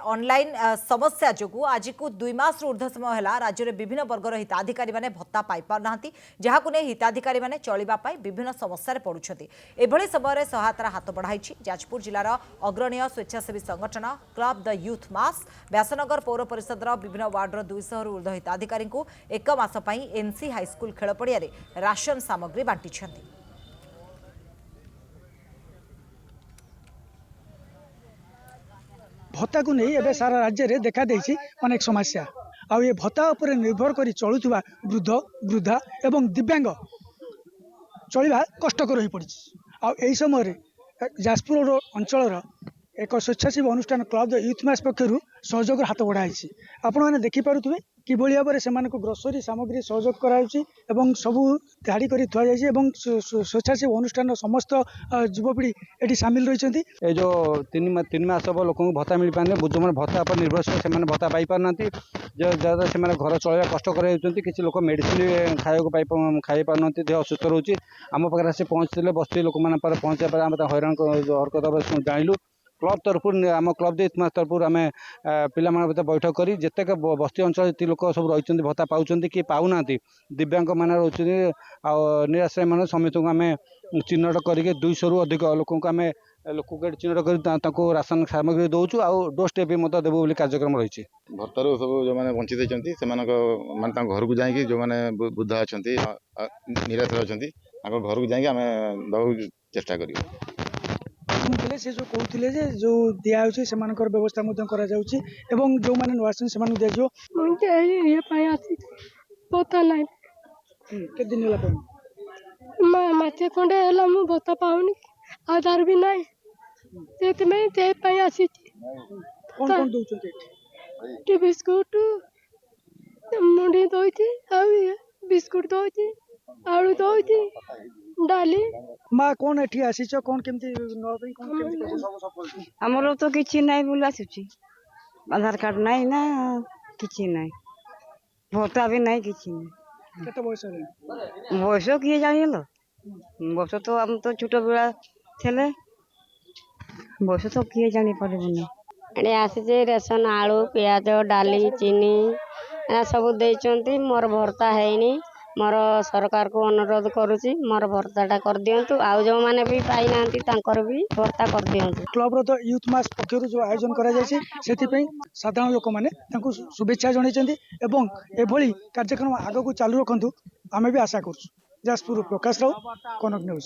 Online समस्या जो आज को 2 मास ऊर्ध्व समय है राज्य में विभिन्न वर्गर हिताधिकारी मैंने भत्ता पाई पारना जहां नहीं हिताधिकारी मैंने चलने विभिन्न समस्या पड़ुंट एभली समय सहायतार हाथ बढ़ाई जाजपुर जिलार अग्रणीय स्वेच्छासेवी संगठन क्लब द यूथ मास व्यासनगर पौर परिषद विभिन्न वार्डर 200 ऊर्ध्व हिताधिकारी एक मास एनसी हाईस्कल खेल पड़िया राशन सामग्री बांटी। भत्ता को नहीं एवं सारा राज्य में देखा देछि अनेक समस्या आ ये भत्ता उपर निर्भर कर चलुवा वृद्ध वृद्धा एवं दिव्यांग चलवा कष्टकर हो पड़ी आई समय जाजपुर अंचल एक स्वेच्छासेवी अनुष्ठान क्लब द यूथ मास पक्षर सहयोग हाथ बढ़ाई आपण देखिपे किभली भाव में ग्रोसरी सामग्री सहयोग कर सबू धाड़ी कर स्वेच्छासेवी अनुष्ठान समस्त युवपीढ़ी ये सामिल रही जो तीन मास हम लोक भत्ता मिल पाने जो भत्ता पर निर्भरशील से भत्ता पाई पारना जहाँ से घर चलवा कष्टकर होती किसी लोक मेडिसिन खाई पारना देह असुस्थ रोचे आम पाखे आसी पहुँचते बस्ती लोक पहुँचा आम हैरान हरकत जानलु क्लब तरफ आम क्लब यूथ मास तरफ आम पे बैठक करी जितेक बस्ती अंचल जी लोक सब रही भत्ता पाँच कि पाऊना दिव्यांग मैंने रोचे निराश्रय मान समस्त को आम चिन्हट करके 200 रु अधिक लोक आम लोक चिन्हट कर राशन सामग्री दौचु आउ डोर स्टेप भी देवु बोली कार्यक्रम रही भत्तार सब जो मैंने वंचित होती से घर को जाकि जो मैंने वृद्धा अच्छा निराश अच्छा घर को जाकि आम दबाक चेष्टा कर शुणुले से जो कहते जो दिखाई से व्यवस्था एवं जो मैंने नुआ दिज्व भत्ता ना के दिन मत खंडे है भत्ता पाऊनी आधार भी ना आसी बिस्कुट मुंडी दौती बिस्कुट दौती आलू दौती डाली माँ कौन एठी आसीच कौन केमती हमरो तो किछि नहीं बोला आसुची आधार कार्ड नहीं ना किछि नहीं भोटा भी नहीं किछि नहीं केते बयस किए जानिलो बयस तो हम तो छोट बेला थेले बयस तो किए जानी पड़बनी अरे आसी रेशन आलू प्याज डाली चीनी सब देइचंती मोर भर्ता हैनी मोर सरकार को अनुरोध करुची मोर भर्ताटा कर दियंतु आ जो माने भी पाई नांती तांकर भी भर्ता कर दियंतु। क्लब रो यूथ मास पक्षर जो आयोजन करा जायछि सेति पई साधारण लोक माने तांको शुभेच्छा जणाइछन्ती एवं एभली कार्यक्रम आगो को चालू रखंतु आमे भी आशा करछु। जाजपुर प्रकाश राव कनक न्यूज।